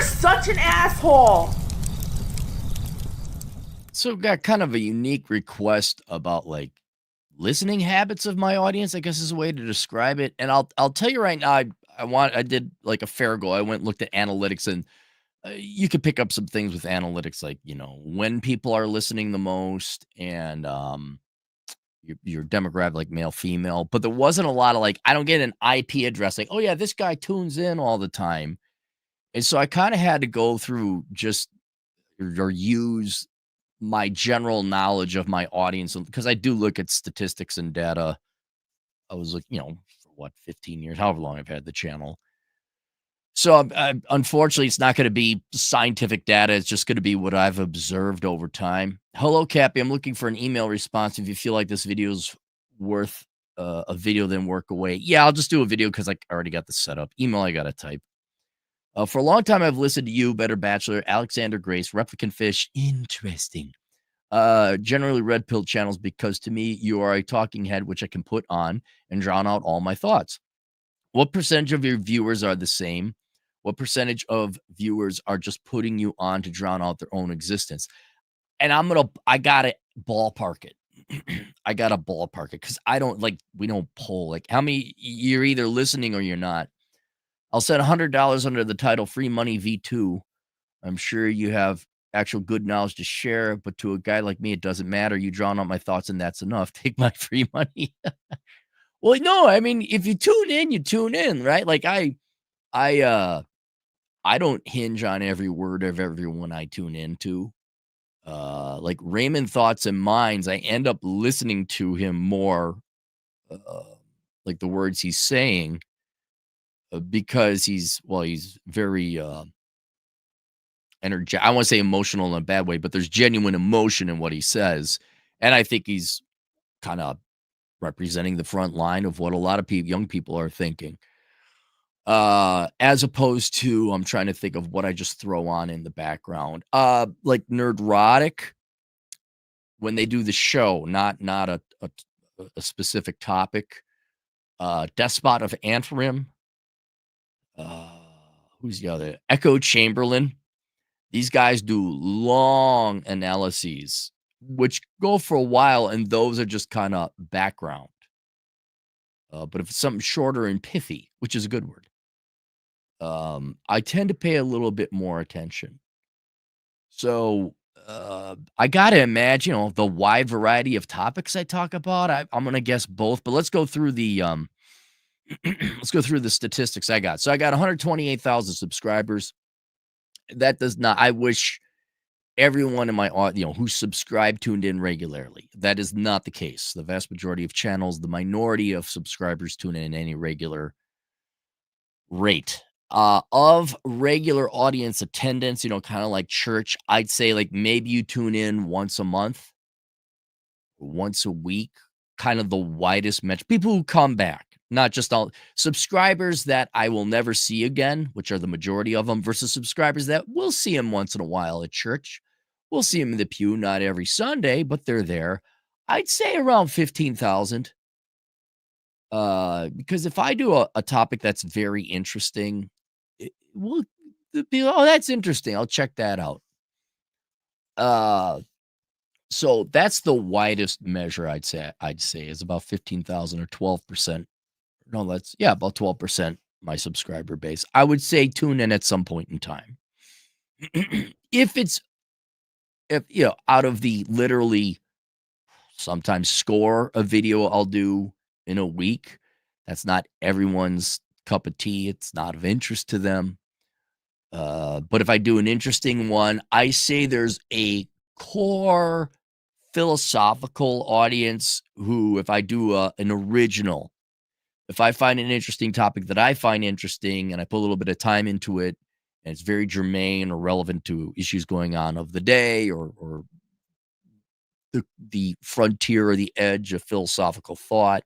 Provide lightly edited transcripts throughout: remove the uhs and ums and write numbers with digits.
such an asshole. So got kind of a unique request about like listening habits of my audience, I guess is a way to describe it. And I'll tell you right now, I did like a fair go. I went and looked at analytics, and you could pick up some things with analytics, like when people are listening the most, and your demographic, like male, female. But there wasn't a lot of like, I don't get an IP address like, oh yeah, this guy tunes in all the time. And so I kind of had to go through just or use my general knowledge of my audience, because I do look at statistics and data. I was like, for what, 15 years, however long I've had the channel. So unfortunately, it's not going to be scientific data. It's just going to be what I've observed over time. Hello, Cappy. I'm looking for an email response. If you feel like this video is worth a video, then work away. Yeah, I'll just do a video because I already got the setup. Email I got to type. For a long time, I've listened to you, Better Bachelor, Alexander Grace, Replicant Fish. Interesting. Generally red pill channels, because to me, you are a talking head, which I can put on and drown out all my thoughts. What percentage of your viewers are the same? What percentage of viewers are just putting you on to drown out their own existence? And I gotta ballpark it. I gotta ballpark it because we don't poll like how many you're either listening or you're not. I'll set $100 under the title Free Money V2. I'm sure you have actual good knowledge to share, but to a guy like me, it doesn't matter. You drown out my thoughts, and that's enough. Take my free money. Well, no, I mean, if you tune in, you tune in, right? Like I don't hinge on every word of everyone I tune into. Like Raymond Thoughts and Minds, I end up listening to him more, uh, like the words he's saying, because he's very I want to say emotional in a bad way, but there's genuine emotion in what he says, and I think he's kind of representing the front line of what a lot of young people are thinking. As opposed to, I'm trying to think of what I just throw on in the background. Like Nerdrotic, when they do the show, not a specific topic. Despot of Antrim. Who's the other? Echo Chamberlain. These guys do long analyses, which go for a while, and those are just kind of background. But if it's something shorter and pithy, which is a good word, I tend to pay a little bit more attention. So I gotta imagine, the wide variety of topics I talk about. I'm gonna guess both, but let's go through the let's go through the statistics I got. So I got 128,000 subscribers. That does not. I wish everyone in my who subscribe tuned in regularly. That is not the case. The vast majority of channels, the minority of subscribers tune in any regular rate. Of regular audience attendance, kind of like church, I'd say like maybe you tune in once a month, once a week, kind of the widest match. People who come back, not just all subscribers that I will never see again, which are the majority of them, versus subscribers that we'll see them once in a while at church. We'll see them in the pew, not every Sunday, but they're there. I'd say around 15,000. Because if I do a topic that's very interesting, we'll be, oh, that's interesting. I'll check that out. So that's the widest measure I'd say is about 15,000 or 12%. No, about 12% my subscriber base. I would say tune in at some point in time. if out of the literally sometimes score a video I'll do in a week, that's not everyone's cup of tea. It's not of interest to them. But if I do an interesting one, I say there's a core philosophical audience who, if I do an original, if I find an interesting topic that I find interesting and I put a little bit of time into it, and it's very germane or relevant to issues going on of the day, or the frontier or the edge of philosophical thought,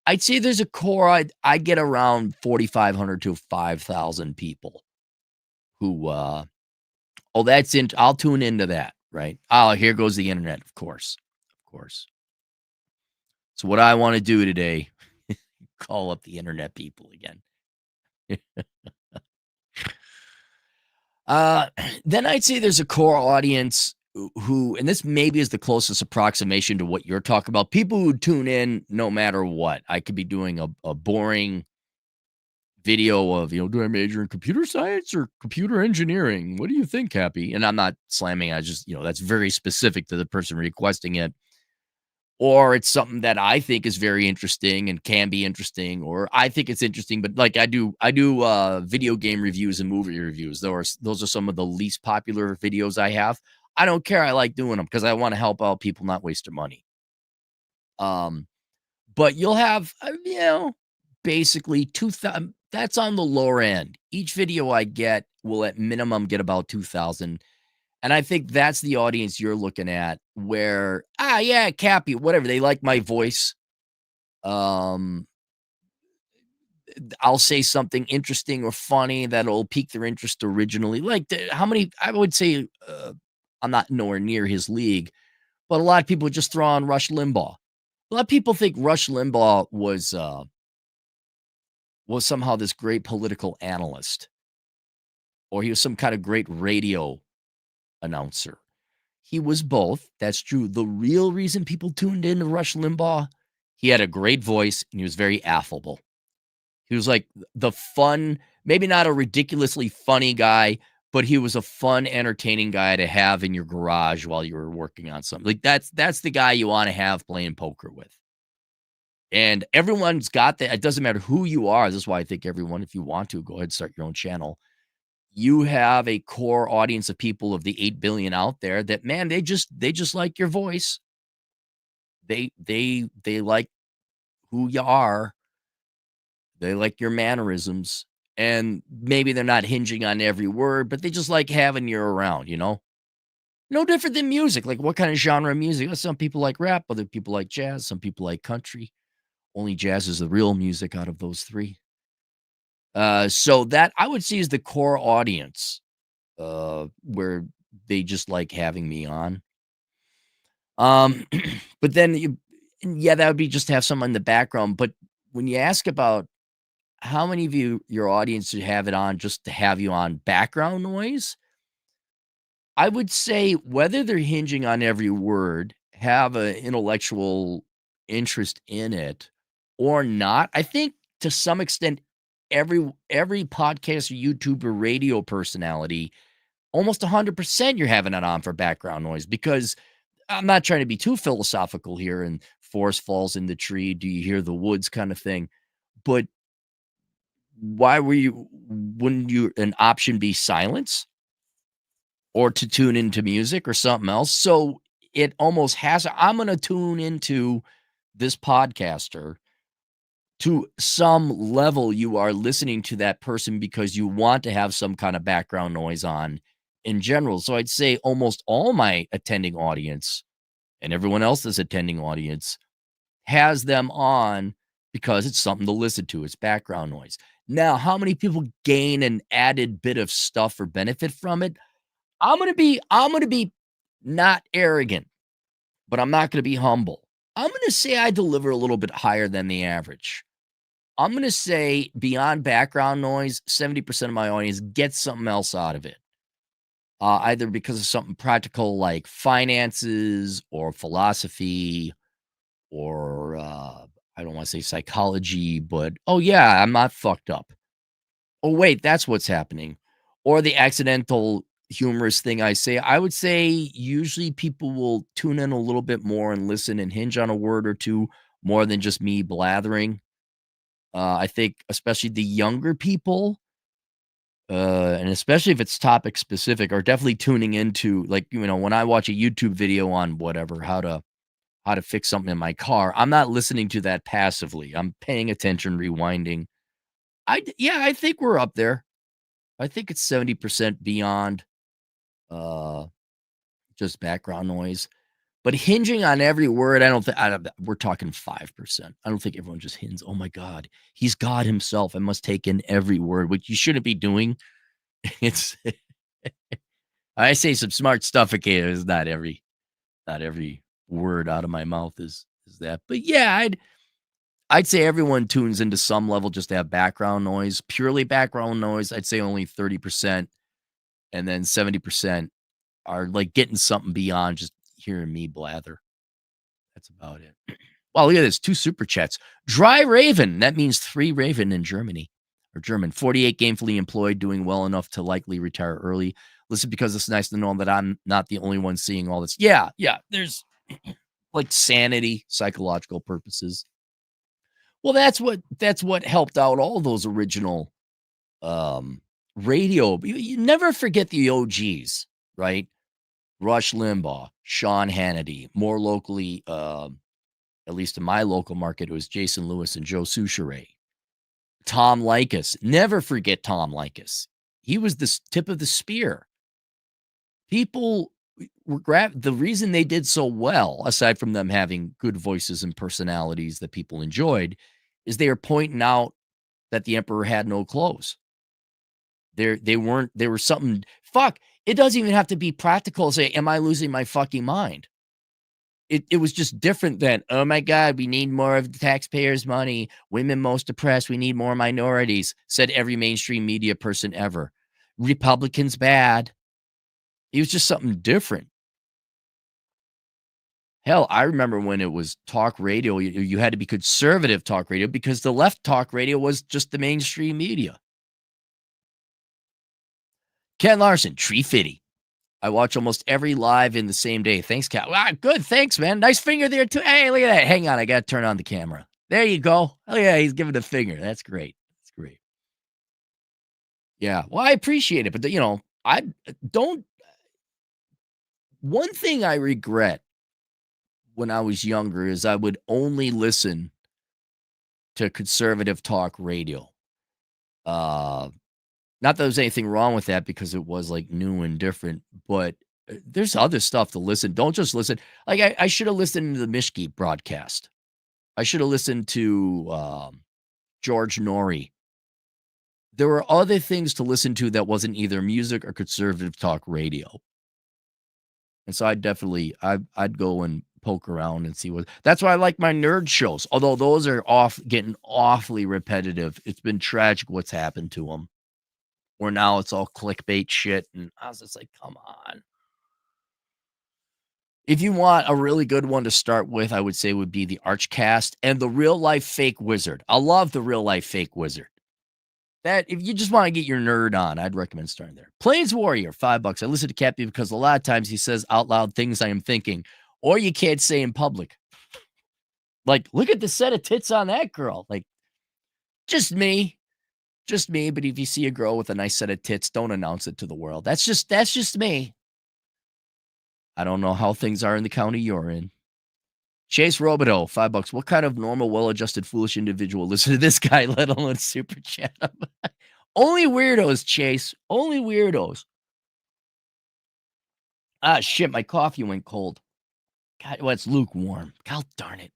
I'd say there's a core. I get around 4,500 to 5,000 people who, I'll tune into that, right? Oh, here goes the internet, of course. So what I want to do today, call up the internet people again. Uh, then I'd say there's a core audience who, and this maybe is the closest approximation to what you're talking about. People who tune in no matter what. I could be doing a boring video of, do I major in computer science or computer engineering? What do you think, Cappy? And I'm not slamming. I just, that's very specific to the person requesting it. Or it's something that I think is very interesting and can be interesting, or I think it's interesting, but like I do video game reviews and movie reviews. Those are some of the least popular videos I have. I don't care. I like doing them because I want to help out people not waste their money. Um, but you'll have, basically 2,000. That's on the lower end. Each video I get will at minimum get about 2,000. And I think that's the audience you're looking at where, yeah, Cappy, whatever. They like my voice. Um, I'll say something interesting or funny that'll pique their interest originally. Like how many, I would say, I'm not nowhere near his league, but a lot of people just throw on Rush Limbaugh. A lot of people think Rush Limbaugh was somehow this great political analyst, or he was some kind of great radio announcer. He was both. That's true. The real reason people tuned in to Rush Limbaugh, he had a great voice and he was very affable. He was like the fun, maybe not a ridiculously funny guy, but he was a fun, entertaining guy to have in your garage while you were working on something. Like that's the guy you want to have playing poker with. And everyone's got that. It doesn't matter who you are. This is why I think everyone, if you want to, go ahead and start your own channel. You have a core audience of people of the 8 billion out there that, man, they just like your voice. They like who you are. They like your mannerisms. And maybe they're not hinging on every word, but they just like having you around. No different than music. Like what kind of genre of music? Some people like rap, other people like jazz, some people like country. Only jazz is the real music out of those three. So that I would see is the core audience, where they just like having me on. Um, but then yeah, that would be just to have someone in the background. But when you ask about how many of your audience should have it on just to have you on background noise, I would say whether they're hinging on every word, have an intellectual interest in it or not. I think to some extent, every podcaster, YouTuber, radio personality, almost 100% you're having it on for background noise, because I'm not trying to be too philosophical here and forest falls in the tree. Do you hear the woods kind of thing? But wouldn't you an option be silence or to tune into music or something else? So it almost has, I'm going to tune into this podcaster to some level. You are listening to that person because you want to have some kind of background noise on in general. So I'd say almost all my attending audience and everyone else's attending audience has them on because it's something to listen to. It's background noise. Now, how many people gain an added bit of stuff or benefit from it? I'm gonna be not arrogant, but I'm not gonna be humble. I'm gonna say I deliver a little bit higher than the average. I'm gonna say beyond background noise, 70% of my audience gets something else out of it. Either because of something practical like finances or philosophy or I don't want to say psychology, but oh yeah, I'm not fucked up. Oh wait, that's what's happening. Or the accidental humorous thing I say. I would say usually people will tune in a little bit more and listen and hinge on a word or two more than just me blathering. I think especially the younger people, and especially if it's topic specific, are definitely tuning into, like, when I watch a YouTube video on whatever, how to fix something in my car, I'm not listening to that passively. I'm paying attention, rewinding. Yeah, I think we're up there. I think it's 70% beyond uh just background noise. But hinging on every word, I don't, we're talking 5%. I don't think everyone just hinges. Oh my God, he's God himself. I must take in every word, which you shouldn't be doing. It's I say some smart stuff occasionally. Not every word out of my mouth is that. But yeah, I'd say everyone tunes into some level just to have background noise, purely background noise. I'd say only 30%. and then 70% are like getting something beyond just hearing me blather. That's about it. Wow, look at this. 2 super chats. Dry Raven. That means 3 Raven in Germany or German. 48 gainfully employed, doing well enough to likely retire early. Listen, because it's nice to know that I'm not the only one seeing all this. Yeah, yeah. There's like sanity, psychological purposes. Well, that's what helped out all those original radio. You never forget the OGs, right? Rush Limbaugh, Sean Hannity, more locally, at least in my local market, it was Jason Lewis and Joe Souchere. Tom Likas. Never forget Tom Likas. He was the tip of the spear. People were the reason they did so well, aside from them having good voices and personalities that people enjoyed, is they were pointing out that the emperor had no clothes. They weren't, there was something, fuck, it doesn't even have to be practical. Say, am I losing my fucking mind? It was just different than, oh my God, we need more of the taxpayers' money. Women most oppressed. We need more minorities, said every mainstream media person ever. Republicans bad. It was just something different. Hell, I remember when it was talk radio, you had to be conservative talk radio because the left talk radio was just the mainstream media. Ken Larson, Tree Fitty. I watch almost every live in the same day. Thanks, Cal. Wow, good. Thanks, man. Nice finger there, too. Hey, look at that. Hang on. I got to turn on the camera. There you go. Oh, yeah. He's giving the finger. That's great. That's great. Yeah. Well, I appreciate it. But, I don't. One thing I regret when I was younger is I would only listen to conservative talk radio. Not that there's anything wrong with that because it was like new and different, but there's other stuff to listen. Don't just listen. Like I should have listened to the Mishki broadcast. I should have listened to George Norrie. There were other things to listen to that wasn't either music or conservative talk radio. And so I'd go and poke around and see what. That's why I like my nerd shows. Although those are getting awfully repetitive. It's been tragic what's happened to them. Where now it's all clickbait shit, and I was just like, come on. If you want a really good one to start with, I would say would be the Archcast and the Real Life Fake Wizard. I love the Real Life Fake Wizard. That, if you just want to get your nerd on, I'd recommend starting there. Plains Warrior, $5. I listen to Cappy because a lot of times he says out loud things I am thinking, or you can't say in public. Like, look at the set of tits on that girl. Like, just me. Just me, but if you see a girl with a nice set of tits, don't announce it to the world. That's just me. I don't know how things are in the county you're in. Chase Robideau, $5. What kind of normal, well-adjusted, foolish individual listen to this guy, let alone super chat? Only weirdos, Chase. Only weirdos. Ah, shit, my coffee went cold. God, well, it's lukewarm. God darn it.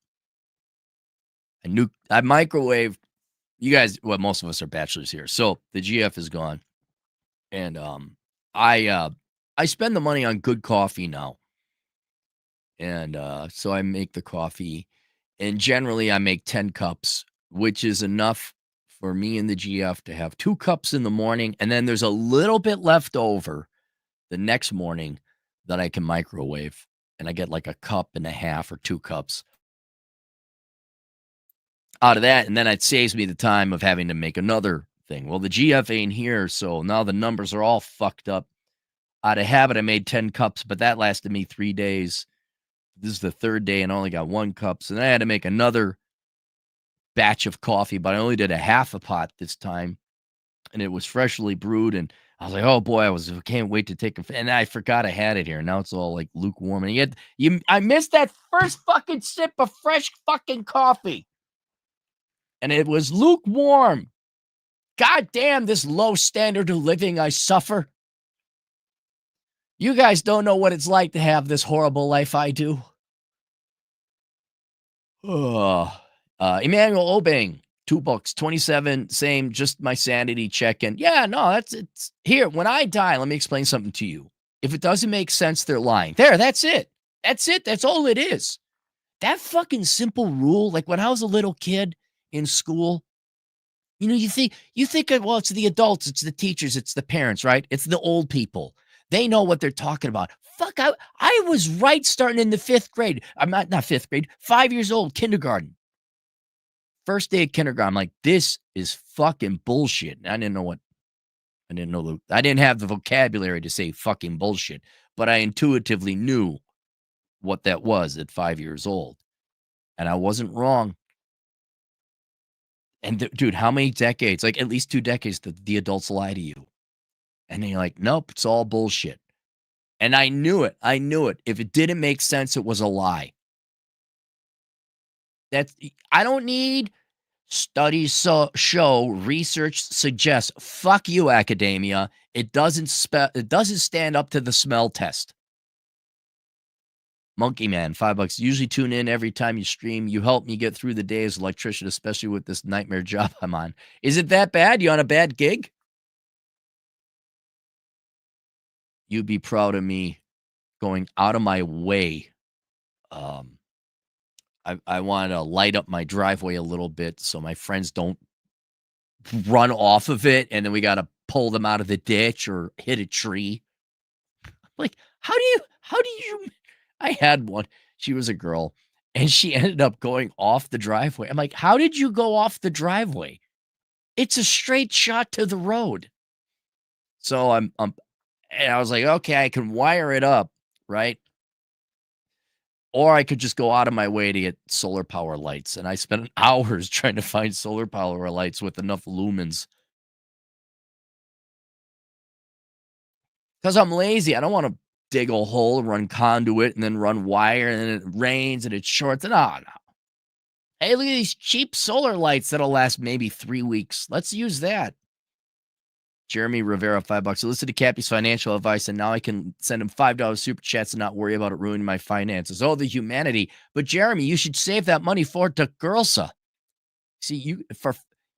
I microwaved. You guys, well, most of us are bachelors here, so the GF is gone, and I spend the money on good coffee now, and so I make the coffee, and generally I make 10 cups, which is enough for me and the GF to have 2 cups in the morning, and then there's a little bit left over the next morning that I can microwave, and I get like a cup and a half or 2 cups out of that, and then it saves me the time of having to make another thing. Well, the GF ain't here, so now the numbers are all fucked up. Out of habit, I made 10 cups, but that lasted me 3 days. This is the 3rd day, and I only got 1 cup, so then I had to make another batch of coffee, but I only did a half a pot this time, and it was freshly brewed, and I was like, oh boy, I can't wait to take and I forgot I had it here. Now it's all like lukewarm, and yet I missed that first fucking sip of fresh fucking coffee. And it was lukewarm. God damn, this low standard of living I suffer. You guys don't know what it's like to have this horrible life I do. Oh, Emmanuel Obang, $2, 27, same, just my sanity check-in. Yeah, no, it's here. When I die, let me explain something to you. If it doesn't make sense, they're lying. There, that's it. That's it. That's all it is. That fucking simple rule, like when I was a little kid in school, You think well, it's the adults, it's the teachers, it's the parents, right? It's the old people. They know what they're talking about. Fuck, I was right starting in the 5th grade. I'm not 5th grade, 5 years old, kindergarten. First day of kindergarten, I'm like, "This is fucking bullshit." And I didn't have the vocabulary to say fucking bullshit, but I intuitively knew what that was at 5 years old, and I wasn't wrong. And dude, how many decades, like at least 2 decades, did the adults lie to you? And then you're like, "Nope, it's all bullshit." And I knew it. I knew it. If it didn't make sense, it was a lie. I don't need studies show, research suggests. Fuck you, academia. It doesn't stand up to the smell test. Monkey Man, $5. Usually tune in every time you stream. You help me get through the day as an electrician, especially with this nightmare job I'm on. Is it that bad? You on a bad gig? You'd be proud of me going out of my way. Um, I want to light up my driveway a little bit so my friends don't run off of it, and then we got to pull them out of the ditch or hit a tree. Like, how do you I had one. She was a girl, and she ended up going off the driveway. I'm like, "How did you go off the driveway? It's a straight shot to the road." So and I was like, "Okay, I can wire it up, right? Or I could just go out of my way to get solar power lights." And I spent hours trying to find solar power lights with enough lumens because I'm lazy. I don't want to dig a hole, run conduit, and then run wire, and then it rains and it shorts. No, no. Hey, look at these cheap solar lights that'll last maybe 3 weeks. Let's use that. Jeremy Rivera, $5. So listen to Cappy's financial advice, and now I can send him $5 super chats and not worry about it ruining my finances. Oh, the humanity. But Jeremy, you should save that money for Girlsa. See,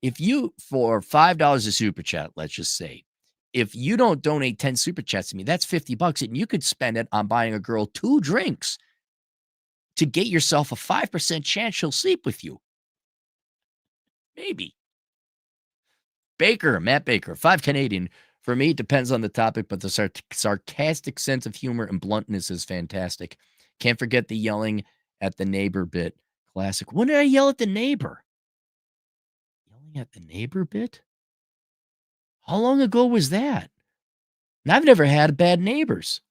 if you for $5 a super chat, let's just say, if you don't donate 10 super chats to me, that's $50, and you could spend it on buying a girl 2 drinks to get yourself a 5% chance she'll sleep with you. Maybe. Baker, Matt Baker, 5 Canadian. For me, it depends on the topic, but the sarcastic sense of humor and bluntness is fantastic. Can't forget the yelling at the neighbor bit. Classic. When did I yell at the neighbor? Yelling at the neighbor bit? How long ago was that? And I've never had bad neighbors.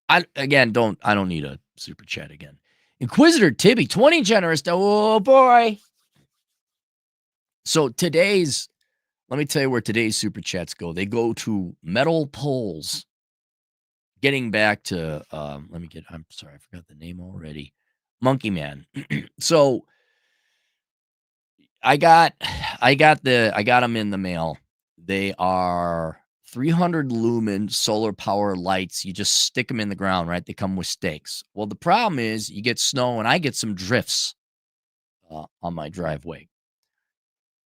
I don't need a super chat again. Inquisitor Tibby, 20 generous. Oh boy. So let me tell you where today's super chats go. They go to metal poles. Getting back to, I'm sorry, I forgot the name already. Monkey Man. So I got I got them in the mail. They are 300 lumen solar power lights. You just stick them in the ground, right? They come with stakes. Well, the problem is you get snow and I get some drifts on my driveway.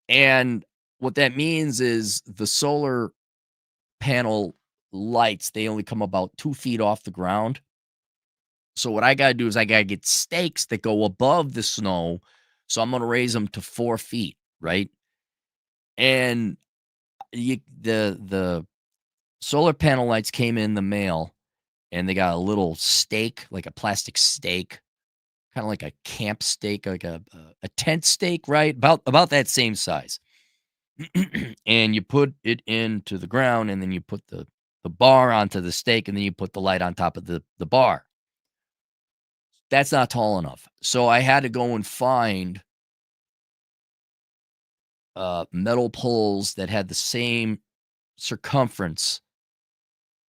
And what that means is the solar panel lights, they only come about 2 feet off the ground. So what I gotta do is I gotta get stakes that go above the snow. So I'm gonna raise them to 4 feet, right? And the solar panel lights came in the mail, and they got a little stake, like a plastic stake, kind of like a camp stake, like a tent stake, right? About that same size. And you put it into the ground, and then you put the bar onto the stake, and then you put the light on top of the bar. That's not tall enough. So I had to go and find metal poles that had the same circumference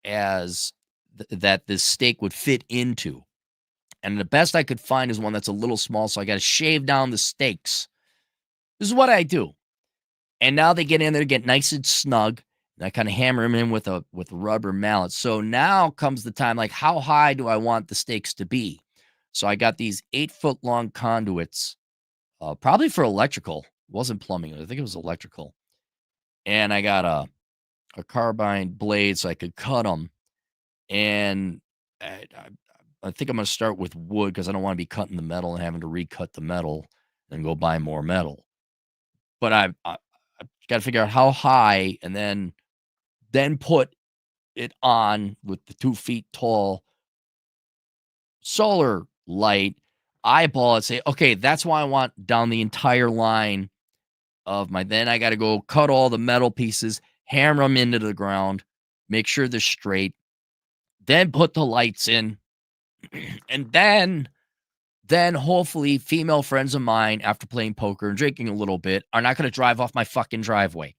as that this stake would fit into. And the best I could find is one that's a little small. So I got to shave down the stakes. This is what I do. And now they get in there, get nice and snug. And I kind of hammer them in with a rubber mallet. So now comes the time, like, how high do I want the stakes to be? So I got these 8-foot long conduits, probably for electrical. It wasn't plumbing. I think it was electrical. And I got a carbine blade so I could cut them. And I think I'm going to start with wood because I don't want to be cutting the metal and having to recut the metal and go buy more metal. but I've got to figure out how high, and then put it on with the 2 feet tall solar light, eyeball it, say, okay, that's why I want down the entire line of my. Then I got to go cut all the metal pieces, hammer them into the ground, make sure they're straight, then put the lights in, and then hopefully female friends of mine, after playing poker and drinking a little bit, are not going to drive off my fucking driveway.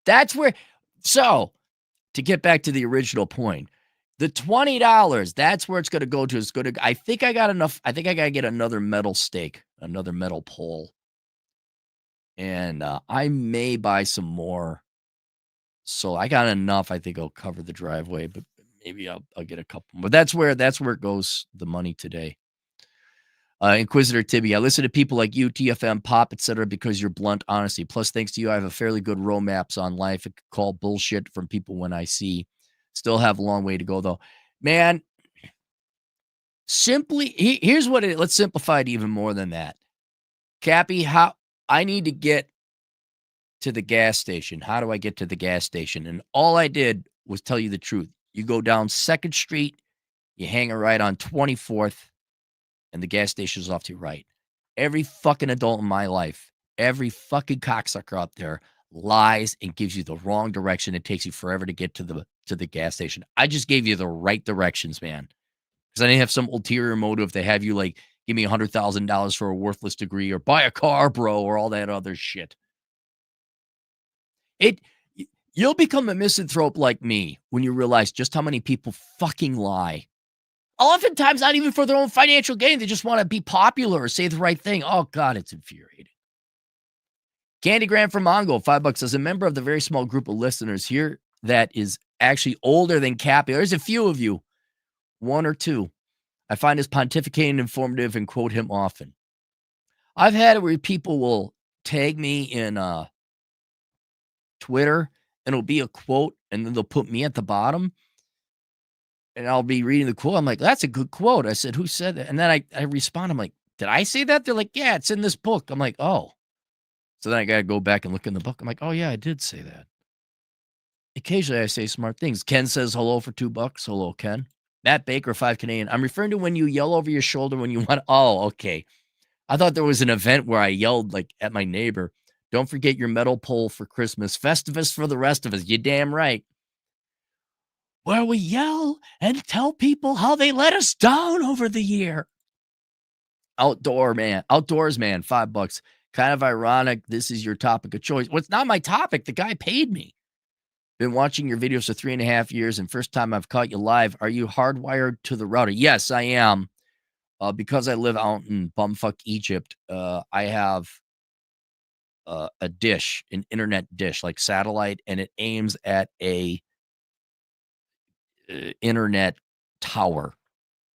That's where. So to get back to the original point, the $20, that's where it's going to go to. It's going to. I think I got enough. I think I got to get another metal stake, another metal pole, and I may buy some more. So I got enough. I think I'll cover the driveway, but maybe I'll get a couple. But that's where it goes. The money today. Inquisitor Tibby, I listen to people like you, TFM, Pop, etc., because you're blunt honesty. Plus, thanks to you, I have a fairly good roadmaps on life. I could call bullshit from people when I see. Still have a long way to go, though. Man, here's what let's simplify it even more than that. Cappy, how I need to get to the gas station. How do I get to the gas station? And all I did was tell you the truth. You go down 2nd Street, you hang a right on 24th, and the gas station is off to your right. Every fucking adult in my life, every fucking cocksucker out there lies and gives you the wrong direction. It takes you forever to get to the gas station. I just gave you the right directions, man. Because I didn't have some ulterior motive to have you like give me $100,000 for a worthless degree or buy a car, bro, or all that other shit. You'll become a misanthrope like me when you realize just how many people fucking lie. Oftentimes, not even for their own financial gain. They just want to be popular or say the right thing. Oh, God, it's infuriating. Candygram from Mongo, $5. As a member of the very small group of listeners here that is actually older than Cappy, there's a few of you, 1 or 2. I find his pontificating informative and quote him often. I've had it where people will tag me in Twitter, and it'll be a quote, and then they'll put me at the bottom. And I'll be reading the quote. I'm like, that's a good quote. I said, who said that? And then I respond. I'm like, did I say that? They're like, yeah, it's in this book. I'm like, oh. So then I got to go back and look in the book. I'm like, oh, yeah, I did say that. Occasionally I say smart things. Ken says hello for $2. Hello, Ken. Matt Baker, 5 Canadian. I'm referring to when you yell over your shoulder when you want. Oh, okay. I thought there was an event where I yelled like at my neighbor. Don't forget your metal pole for Christmas. Festivus for the rest of us. You damn right. Where we yell and tell people how they let us down over the year. Outdoors man, $5. Kind of ironic. This is your topic of choice. Well, it's not my topic. The guy paid me. Been watching your videos for 3.5 years, and first time I've caught you live. Are you hardwired to the router? Yes, I am. Because I live out in bumfuck Egypt, I have a dish, an internet dish, like satellite, and it aims at a internet tower.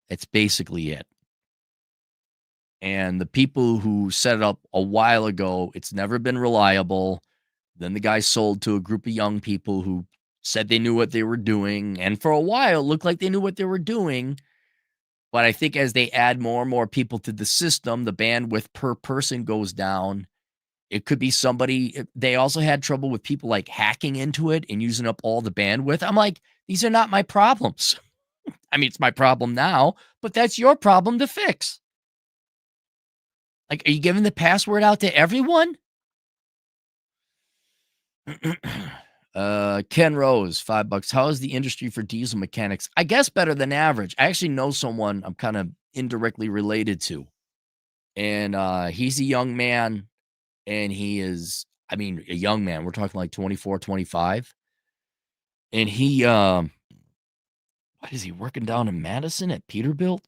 It's basically it. And the people who set it up a while ago, it's never been reliable. Then the guy sold to a group of young people who said they knew what they were doing. And for a while, it looked like they knew what they were doing. But I think as they add more and more people to the system, the bandwidth per person goes down. It could be somebody. They also had trouble with people like hacking into it and using up all the bandwidth. I'm like, these are not my problems. I mean, it's my problem now, but that's your problem to fix. Like, are you giving the password out to everyone? Ken Rose, $5. How is the industry for diesel mechanics? I guess better than average. I actually know someone I'm kind of indirectly related to. And he's a young man, and he is, I mean, a young man. We're talking like 24, 25. And he what is he working down in Madison at Peterbilt?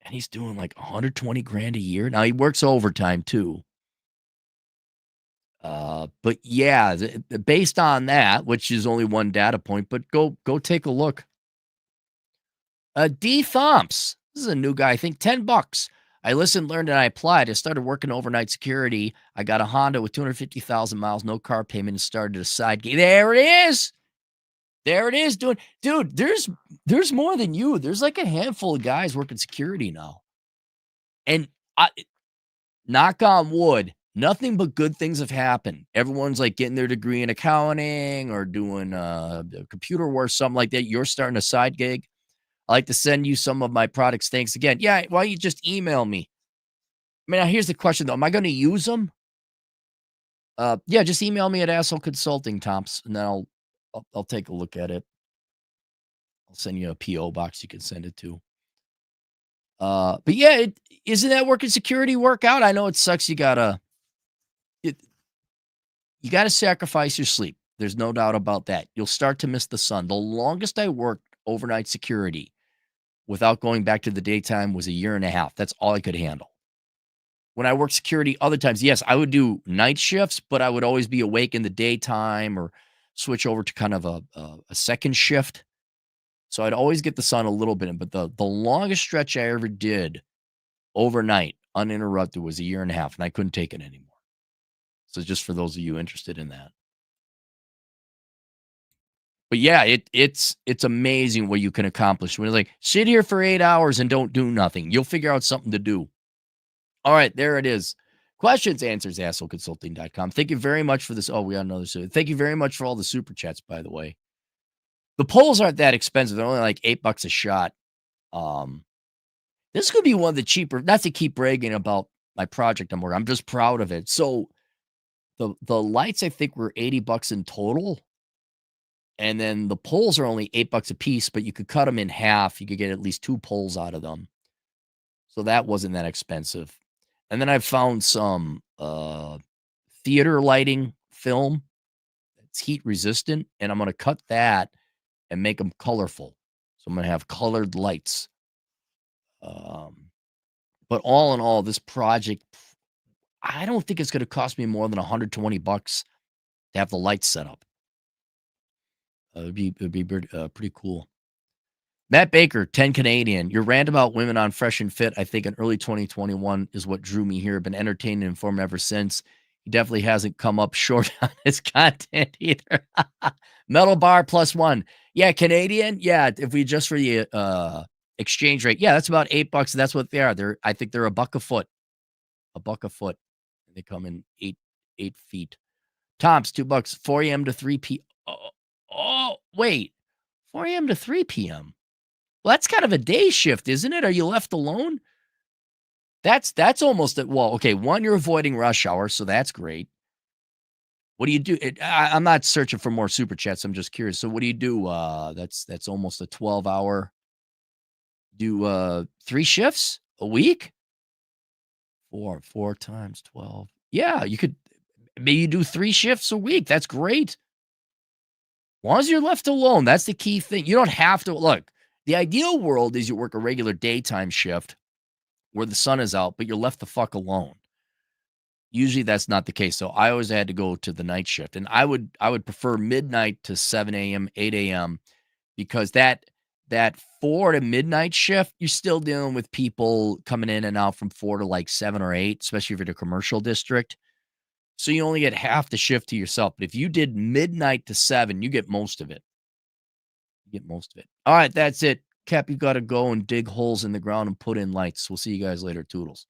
And he's doing like 120 grand a year. Now he works overtime too. But yeah, based on that, which is only one data point, but go take a look. D Thomps. This is a new guy, I think $10. I listened, learned, and I applied. I started working overnight security. I got a Honda with 250,000 miles, no car payment, and started a side gig. There it is. There it is. Dude, there's more than you. There's like a handful of guys working security now. And knock on wood, nothing but good things have happened. Everyone's like getting their degree in accounting or doing computer work, something like that. You're starting a side gig. I like to send you some of my products. Thanks again. Yeah, why don't you just email me? I mean, now here's the question though. Am I going to use them? Yeah, just email me at Asshole Consulting, Tops, and then I'll take a look at it. I'll send you a PO box you can send it to. But yeah, isn't that working security work out? I know it sucks. You gotta sacrifice your sleep. There's no doubt about that. You'll start to miss the sun. The longest I worked overnight security without going back to the daytime was a year and a half. That's all I could handle. When I worked security other times, yes, I would do night shifts, but I would always be awake in the daytime or switch over to kind of a second shift. So I'd always get the sun a little bit in, but the longest stretch I ever did overnight uninterrupted was a year and a half, and I couldn't take it anymore. So just for those of you interested in that. But yeah, it's amazing what you can accomplish when you're like, sit here for 8 hours and don't do nothing. You'll figure out something to do. All right, there it is. Questions, answers, assholeconsulting.com. Thank you very much for this. Oh, we got another. Thank you very much for all the super chats, by the way. The polls aren't that expensive. They're only like $8 a shot. This could be one of the cheaper, not to keep bragging about my project I'm working. I'm just proud of it. So the lights, I think, were $80 in total. And then the poles are only $8 a piece, but you could cut them in half. You could get at least 2 poles out of them. So that wasn't that expensive. And then I found some theater lighting film that's heat resistant, and I'm going to cut that and make them colorful. So I'm going to have colored lights. But all in all, this project, I don't think it's going to cost me more than $120 to have the lights set up. It'd be pretty cool. Matt Baker, 10 Canadian. Your rant about women on Fresh and Fit, I think in early 2021 is what drew me here. Been entertained and informed ever since. He definitely hasn't come up short on his content either. Metal bar +1. Yeah, Canadian. Yeah, if we adjust for the exchange rate, yeah, that's about $8. That's what they are. I think they're $1 a foot. $1 a foot. They come in 8 feet. Tops, $2, 4 a.m. to 3 p. Wait, 4 a.m. to 3 p.m. Well, that's kind of a day shift, isn't it? Are you left alone? That's almost at, well, okay, one, you're avoiding rush hour, so that's great. What do you do? I'm not searching for more super chats. I'm just curious. So what do you do? That's almost a 12-hour. Do 3 shifts a week? 4 times 12. Yeah, you could maybe you do 3 shifts a week. That's great. As long as you're left alone, that's the key thing. You don't have to look. The ideal world is you work a regular daytime shift where the sun is out, but you're left the fuck alone. Usually that's not the case. So I always had to go to the night shift. And I would prefer midnight to 7 a.m., 8 a.m. because that 4 to midnight shift, you're still dealing with people coming in and out from 4 to like 7 or 8, especially if you're in a commercial district. So you only get half the shift to yourself. But if you did midnight to 7, you get most of it. All right, that's it. Cap, you got to go and dig holes in the ground and put in lights. We'll see you guys later. Toodles.